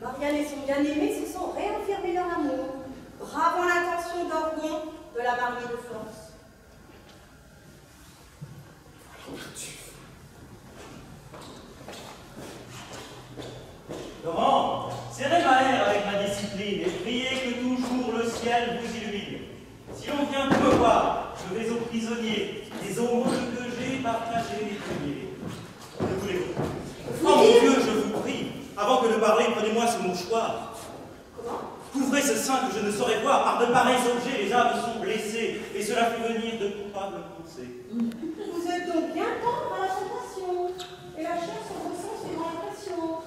Marianne et son bien-aimé se sont réaffirmés leur amour, bravant l'intention d'Orgon de la marier de force. Laurent, serrez ma haine avec ma discipline et priez que toujours le ciel vous illumine. Si l'on vient me voir, je vais aux prisonniers, les aumônes que j'ai partagées les premiers. Que voulez-vous? Oh mon Dieu, je vous prie, avant que de parler, prenez-moi ce mouchoir. Comment? Couvrez ce sein que je ne saurais voir, par de pareils objets, les âmes sont blessées, et cela fait venir de coupables pensées. Vous êtes donc bien tendre à la tentation, et la chair se ressent suivant la passion.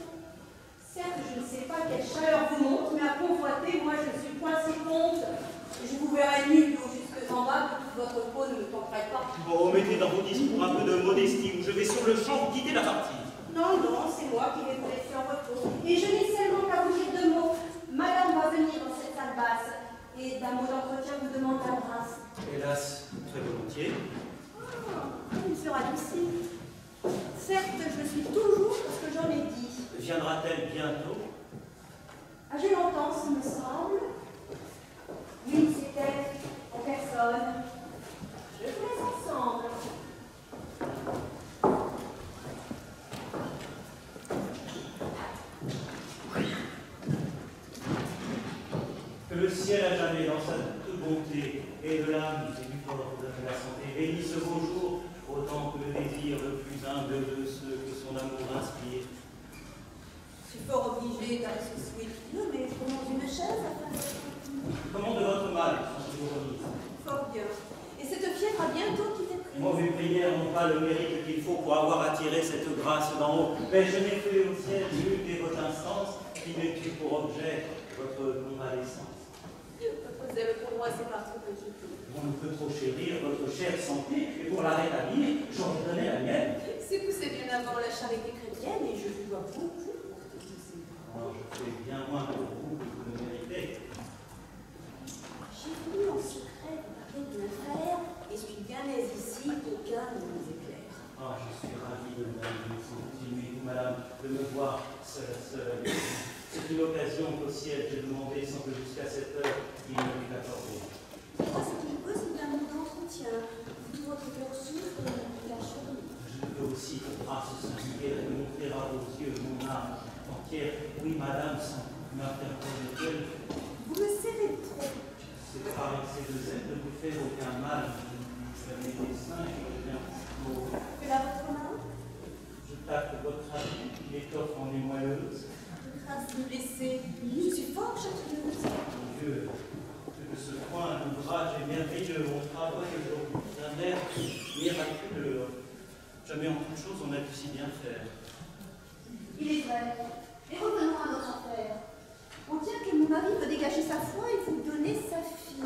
Certes, je ne sais pas quelle chaleur vous monte, mais à convoiter, moi je ne suis point si compte. Je vous verrai nu jusque en bas, que toute votre peau ne me tenterait pas. Oh, mettez dans vos discours un peu de modestie, ou je vais sur le champ vous quitter la partie. Non, non, c'est moi qui vais vous laisser en repos. Et je n'ai seulement qu'à vous dire deux mots. Madame va venir dans cette salle basse, et d'un mot d'entretien vous demande la grâce. Hélas, très volontiers. Ah, il sera d'ici. Certes, je suis toujours ce que j'en ai dit. Viendra-t-elle bientôt? Ah, je l'entends, ce me semble. Oui, c'est elle, en personne. Je vous laisse ensemble. Que le ciel à jamais, dans sa toute bonté, et de l'âme et du corps de la santé, bénisse vos jours, autant que le désir le plus humble de ceux que son amour inspire. Je suis fort obligée d'aller ce souhait pieux, mais je commande une chaise afin d'être. Comment de votre mal, je vous remise? Fort bien. Et cette fièvre a bientôt quitté prise. Mauvais prières n'ont pas le mérite qu'il faut pour avoir attiré cette grâce d'en haut, mais je n'ai fait au ciel nulle et votre instance qui n'ait eu pour objet votre convalescence. Votre zèle pour moi, c'est partout que je peux. On ne peut trop chérir votre chère santé, et pour la rétablir, j'aurais donné la mienne. C'est poussé bien avant la charité chrétienne, et je vous dois beaucoup pour toutes ces Alors, je fais bien moins pour vous que vous ne méritez. J'ai voulu en secret vous parler de mon frère, et suis bien aise ici qu'aucun ne nous éclaire. Ah, je suis ravi de continuer, vous, madame, de me voir seule. C'est une occasion qu'au ciel j'ai demandé sans que jusqu'à cette heure il ne m'ait accordé. Moi, ce qu'il veut, c'est un mot d'entretien. Tout votre cœur souffre et vous cache rien. Je peux aussi, pour grâce singulière, et montrer à vos yeux mon âme entière. Oui, madame, sans m'interroger. Vous me serrez trop. C'est par excès de zèle de vous faire aucun mal. Je fais mes dessins et je reviens toujours. Que la votre main? Je tâte votre habit, l'étoffe en est moelleuse. Grâce de blesser. Je suis fort chatouilleuse. Mon Dieu, que ce point d'ouvrage est merveilleux, mon travail aujourd'hui d'un air miraculeux. Jamais en toute chose on a pu si bien faire. Il est vrai. Et revenons à notre affaire. On tient que mon mari veut dégager sa foi et vous donner sa fille.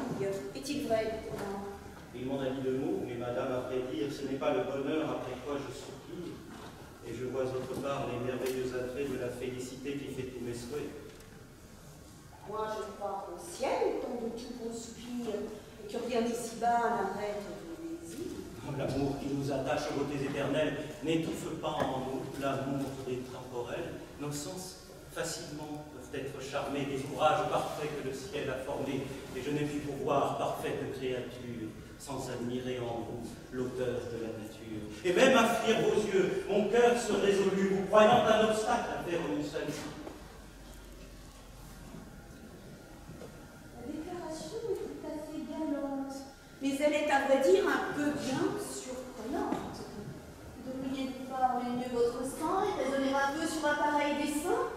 Est-il vrai, Nicolas? Il m'en a dit deux mots, mais madame, à vrai dire, ce n'est pas le bonheur après quoi je soupire. Et je vois autre part les merveilleux attraits de la félicité qui fait tous mes souhaits. Moi, je crois au ciel, tant de tous vos soupirs, et que rien d'ici-bas n'arrête vos désirs. L'amour qui nous attache aux beautés éternelles n'étouffe pas en nous l'amour des temporels. Nos sens facilement peuvent être charmés des ouvrages parfaits que le ciel a formés, et je n'ai pu voir parfaite créature sans admirer en vous l'auteur de la nature. Et même à fuir vos yeux, mon cœur se résolut, vous croyant un obstacle à faire mon salut. La déclaration est tout à fait galante, mais elle est à vrai dire un peu bien surprenante. Devriez-vous pas enlever mieux votre sang et raisonner un peu sur un pareil dessein?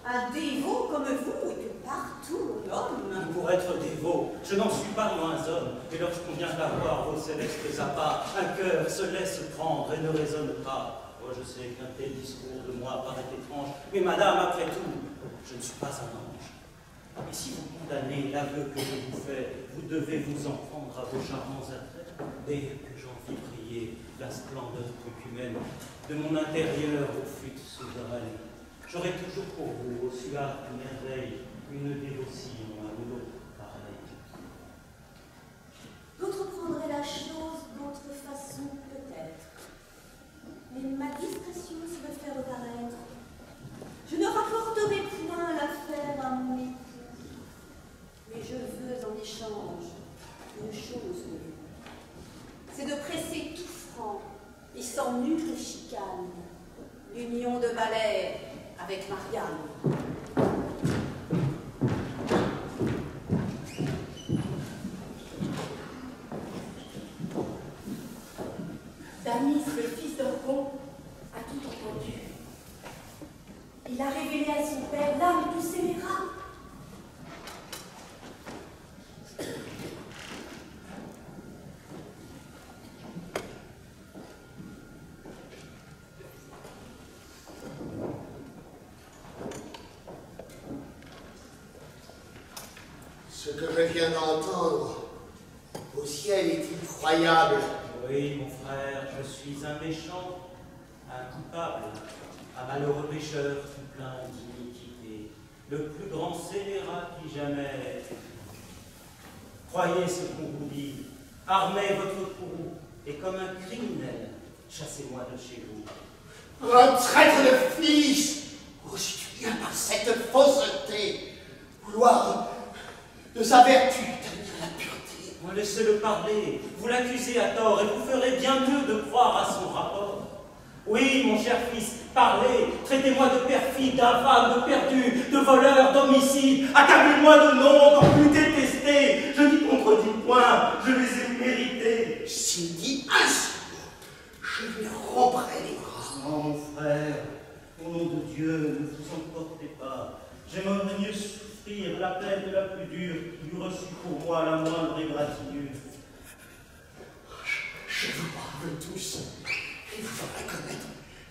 Un dévot comme vous, et que partout l'homme. Pour être dévot, je n'en suis pas moins homme, et lorsqu'on vient d'avoir vos célestes appas, un cœur se laisse prendre et ne raisonne pas. Oh, je sais qu'un tel discours de moi paraît étrange, mais madame, après tout, je ne suis pas un ange. Et si vous condamnez l'aveu que je vous fais, vous devez vous en prendre à vos charmants attraits. Dès que j'en vis briller la splendeur humaine, de mon intérieur aux flûtes souveraines, j'aurai toujours pour vous, au suave merveille, une dévotion à l'autre pareille. D'autres prendraient la chose d'autre façon peut-être. Mais ma discrétion se veut faire paraître. Je ne rapporterai point l'affaire une chose de vous. C'est de presser tout franc et sans nulle chicane l'union de Valère avec Marianne. Damis, le fils d'Orgon, a tout entendu. Il a révélé à son père l'âme du scélérat. Ce que je viens d'entendre au ciel est incroyable. Oui, mon frère, je suis un méchant, un coupable, un malheureux pécheur tout plein d'iniquité, le plus grand scélérat qui jamais. Croyez ce qu'on vous dit, armez votre courroux, et comme un criminel, chassez-moi de chez vous. Un traître de fils! Oh, si tu viens par cette fausseté, vouloir de sa vertu tenir la pureté. Moi, laissez-le parler, vous l'accusez à tort, et vous ferez bien mieux de croire à son rapport. Oui, mon cher fils, parlez, traitez-moi de perfide, d'infâme, de perdu, de voleur, d'homicide, accablez-moi de noms encore plus détestés. Je n'y contredis point, je les ai mérités. S'il dit un seul mot, je lui romprai les bras. Non, mon frère, au nom de Dieu, ne vous emportez pas. J'aimerais mieux souffrir la peine de la plus dure qui eût reçu pour moi la moindre égratignure. Je vous parle tous. Il faudrait connaître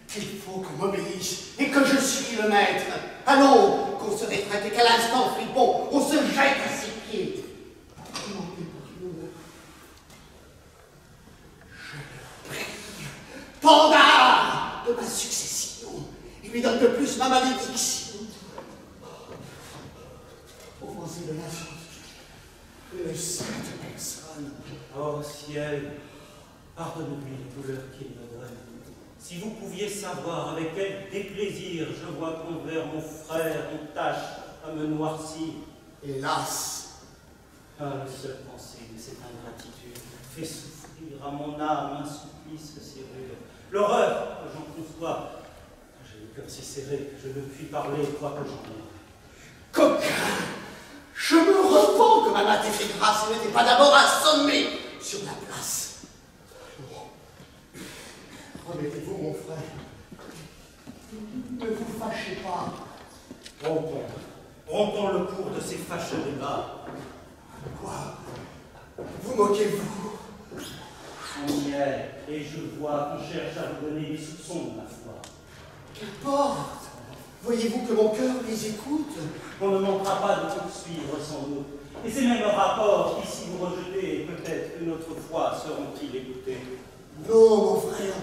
qu'il faut qu'on m'obéisse et que je suis le maître. Allons, qu'on se rétraite et qu'à l'instant fripon, on se jette à ses pieds. Je le prie, Pandare de ma succession, et lui donne de plus ma malédiction. Offensé de la le sainte personne. Oh ciel, pardonnez-lui les douleurs qu'il me donne. Si vous pouviez savoir avec quel déplaisir je vois qu'envers mon frère on tâche à me noircir. Hélas, Ah, la seule pensée de cette ingratitude fait souffrir à mon âme un supplice serrure. L'horreur que j'en conçois, j'ai le cœur si serré que je ne puis parler, quoique j'en ai. coquin, je me repens que ma main t'ait fait grâce et n'était pas d'abord assommé sur la place. Remettez-vous, mon frère. Ne vous fâchez pas. Rompons le cours de ces fâcheux débats. Quoi? Vous moquez-vous? On y est, et je vois qu'on cherche à vous donner des soupçons de ma foi. Qu'importe. Voyez-vous que mon cœur les écoute? On ne manquera pas de poursuivre sans doute. Et ces mêmes rapports qui, si vous rejetez, peut-être que notre foi seront-ils écoutés. Non, mon frère,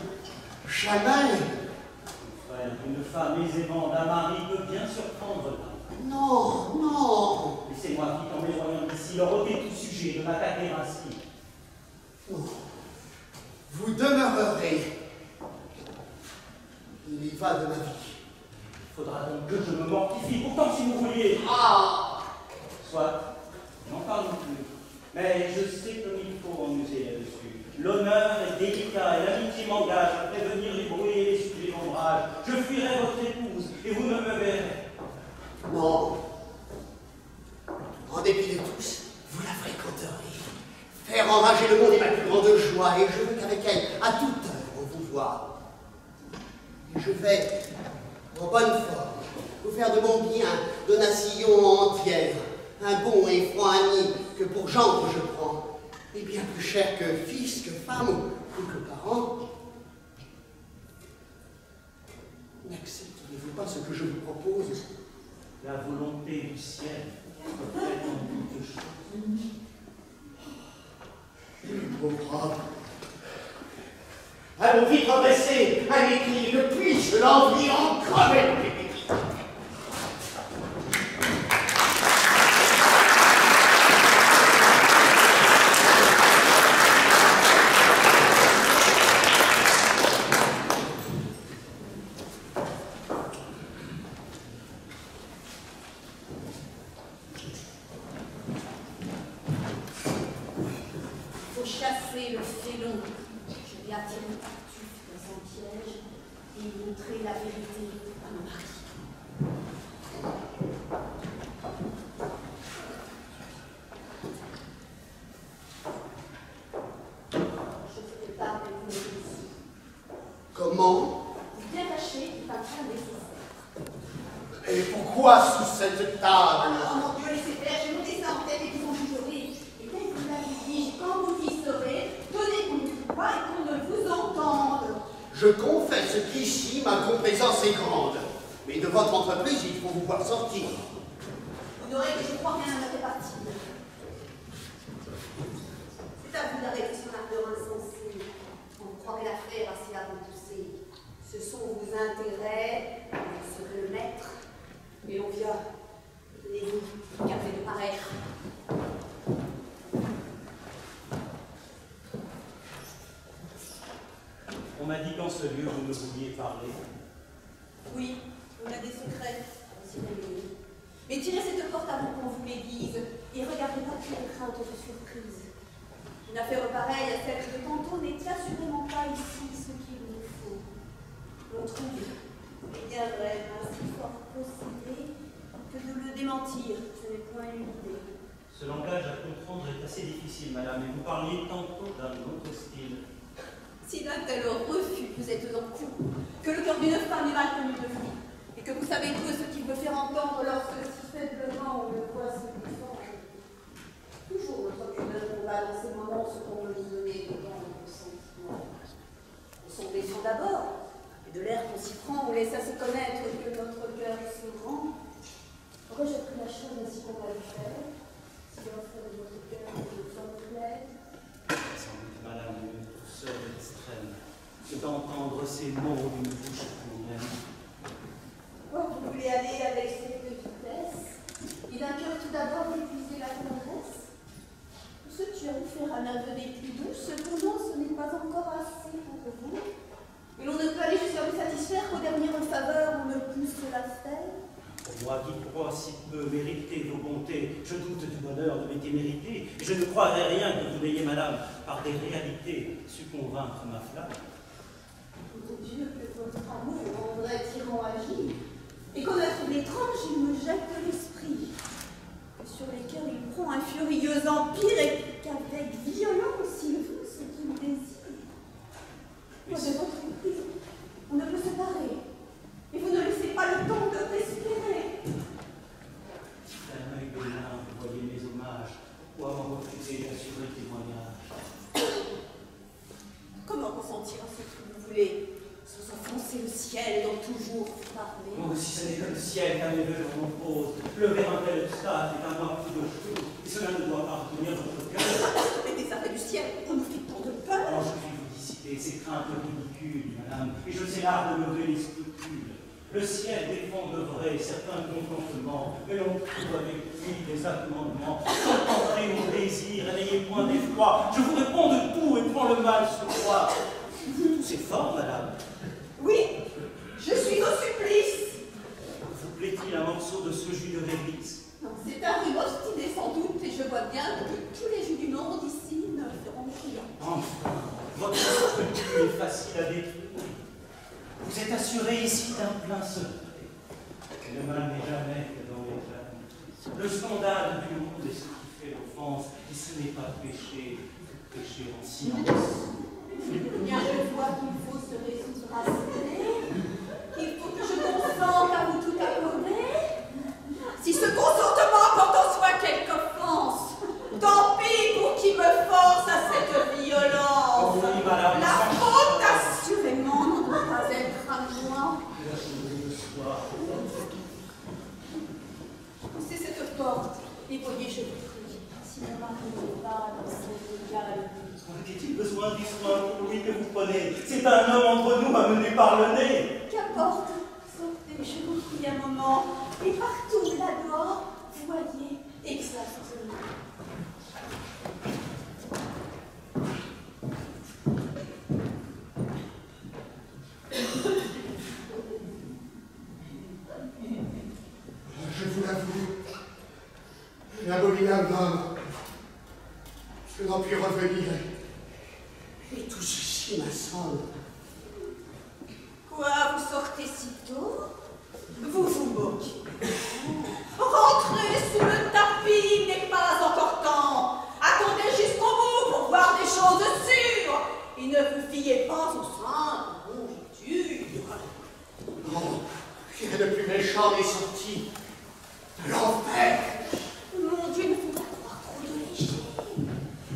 jamais. Mon frère, une femme aisément d'un mari peut bien surprendre l'un. Non, non. Laissez-moi quitte en m'éloignant d'ici, leur ôter tout sujet de m'attaquer ainsi. Non. Vous demeurerez. Il y va de ma vie. Il faudra donc que je me mortifie, pourtant si vous vouliez. Ah! Soit, n'en parlons plus. Mais je sais comme il faut en user là-dessus. L'honneur est délicat et l'amitié m'engage à prévenir les bruits et les sujets d'ombrage. Je fuirai votre épouse et vous ne me verrez. Non. En dépit de tous, vous la fréquenterez. Faire enrager le monde est ma plus grande joie et je veux qu'avec elle, à toute heure, on vous voit. Et je vais, en bonne forme, vous faire de mon bien, donation entière, un bon et franc ami que pour gendre je prends, et bien plus cher que fils, que femme ou que parent. N'accepterez-vous pas ce que je vous propose? La volonté du ciel peut être en toute chose. Pauvre. Allons vite redresser un écrit que puisse l'envie en crever. chasser le félon. Je vais attirer le tartuffe dans son piège et montrer la vérité à mon mari. Je fais part de vous ici. Comment? Bien caché, il va faire nécessaire. Et pourquoi sous cette table? Oh mon Dieu, laissez faire, j'ai mon dessin en tête et vous en jugerez. Et tel que vous l'avez dit, quand vous y serez, tenez qu'on ne vous voit et qu'on ne vous entende. Je confesse qu'ici, ma complaisance est grande. Mais de votre entreprise, il faut vous voir sortir. Vous n'aurez que je crois rien à ma répartie. C'est à vous d'arrêter son ardeur insensée. On croirait l'affaire assez à repousser. Ce sont vos intérêts, vous serez le maître. Mais l'on vient, tenez-vous, gardez de paraître. On m'a dit qu'en ce lieu, vous me vouliez parler. Oui, on a des secrets, aussi révélés. Mais tirez cette porte avant qu'on vous les dise, et regardez pas toutes les craintes de surprise. Une affaire pareille à celle de tantôt n'est assurément pas ici ce qu'il nous faut. On trouve, et bien vrai, ainsi fort possédé, que de le démentir, ce n'est point une idée. Ce langage à comprendre est assez difficile, madame, et vous parliez tantôt d'un autre style. Si d'un tel refus vous êtes en cours, que le cœur d'une femme est mal tenu de vie, et que vous savez tout ce qu'il veut faire entendre lorsque si faiblement on le voit se défendre. Toujours notre cœur ne combat dans ces moments ce qu'on veut nous donner dedans nos sentiments. Son blessure d'abord, et de l'air qu'on s'y prend, on laisse assez connaître que notre cœur se rend. Rejettez la chose ainsi qu'on va le faire, si l'offre de votre cœur vous en plaît. Sans doute, madame, une douceur extrême que d'entendre ces mots d'une bouche qu'on aime. Pourquoi vous voulez aller avec cette vitesse? Et d'un cœur tout d'abord épuiser la tendresse? Pour ce tu as vous faire un aveu des plus doux, cependant ce n'est pas encore assez pour vous. Et l'on ne peut aller jusqu'à vous satisfaire qu'aux dernières faveurs on me pousse la faire. Pour moi qui crois si peu mériter vos bontés, je doute du bonheur de mes témérités, et je ne croirais rien que vous n'ayez, madame, par des réalités, su convaincre ma flamme. Mon Dieu, que votre amour rendrait tyran agir, et connaître l'étrange, il me jette de l'esprit, que sur les cœurs il prend un furieux empire, et qu'avec violence il veut ce qu'il désire. Moi, de votre esprit, on ne peut se parer. Et vous ne laissez pas le temps de respirer. D'un œil de l'un, vous voyez mes hommages. Pourquoi m'en refuser d'assurer témoignage? Comment consentir à ce que vous voulez, sans offenser le ciel dont toujours vous parlez? Oh, si ce n'est que le ciel qu'à mes vœux j'en oppose, lever un tel obstacle est à moi plus de choses, et cela ne doit pas retenir votre cœur. Mais des arrêts du ciel, on nous fait tant de peur. Oh, je puis vous dissiper ces craintes ridicules, madame, et je sais l'art de lever les scrupules. Le ciel défend de vrai certains contentements, et l'on trouve avec lui des commandements. Entendez mon désir, et n'ayez point d'effroi. Je vous réponds de tout et prends le mal sur moi. C'est fort, madame. Oui, je suis au supplice. Vous plaît-il un morceau de ce jus de réglisse? Non, c'est un rhume obstiné sans doute, et je vois bien que tous les jus du monde ici ne feront rien. Enfin, votre structure est facile à détruire. Vous êtes assuré ici d'un plein secret. Le mal n'est jamais que dans l'éclat. Le scandale du monde est ce qui fait l'offense, et ce n'est pas péché, péché en silence. Bien, je vois qu'il faut se résoudre à céder, qu'il faut que je consente à vous tout accorder. Si ce consentement porte en soi quelque offense, tant pis pour qui me force à cette violence. Oui, madame. La faute, assurément, ne doit pas être à moi. Poussez cette porte et voyez, je vous prie, si mon mari n'est pas dans cette égale. Qu'est-il besoin du soin pour lui que vous prenez? C'est un homme entre nous à mener par le nez. Qu'importe, sortez, je vous prie un moment, et partout là-dehors, voyez exactement. Je vous l'avoue, l'abominable homme, je n'en puis revenir Et tout ceci m'assemble. Quoi, vous sortez si tôt? Vous vous moquez. Rentrez sous le tapis, il n'est pas encore temps. Attendez jusqu'au bout pour voir des choses sûres. Et ne vous fiez pas aux simples conjectures. Non, rien de plus méchant n'est sorti. De l'enfer. Mon Dieu, ne faut pas croire trop de léger.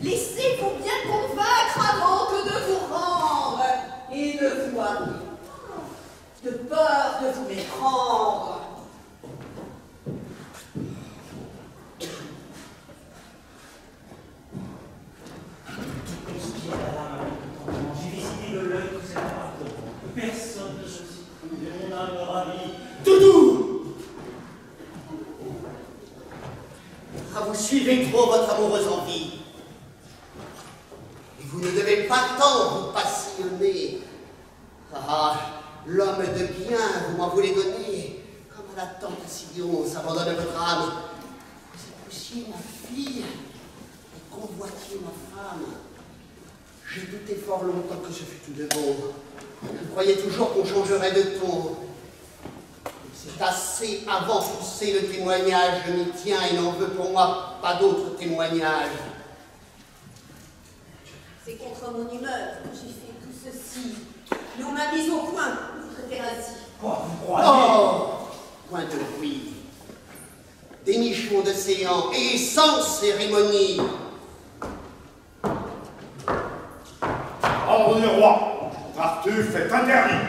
Laissez-vous bien convaincre avant que de vous rendre. Et ne vous hâtez pas, de peur de vous méprendre. J'ai visité de l'œil tout cet appartement. Personne ne se situe, mon âme ravie. Doudou! Ah, vous suivez trop votre amoureuse envie. Et vous ne devez pas tant vous passionner. Ah, l'homme de bien, vous m'en voulez donner, comme à la tentation s'abandonne votre âme. Vous époussiez ma fille et convoitiez ma femme. J'ai douté fort longtemps que ce fût tout de bon. Je croyais toujours qu'on changerait de ton. C'est assez avancé le témoignage, je m'y tiens et n'en veux pour moi pas d'autres témoignages. C'est contre mon humeur que j'ai fait tout ceci. L'on m'a mise au point, vous traitez ainsi. Quoi, vous croyez? Oh, point de bruit. Des nichons d'océan et sans cérémonie. Ordre du roi, Tartuffe est interdit.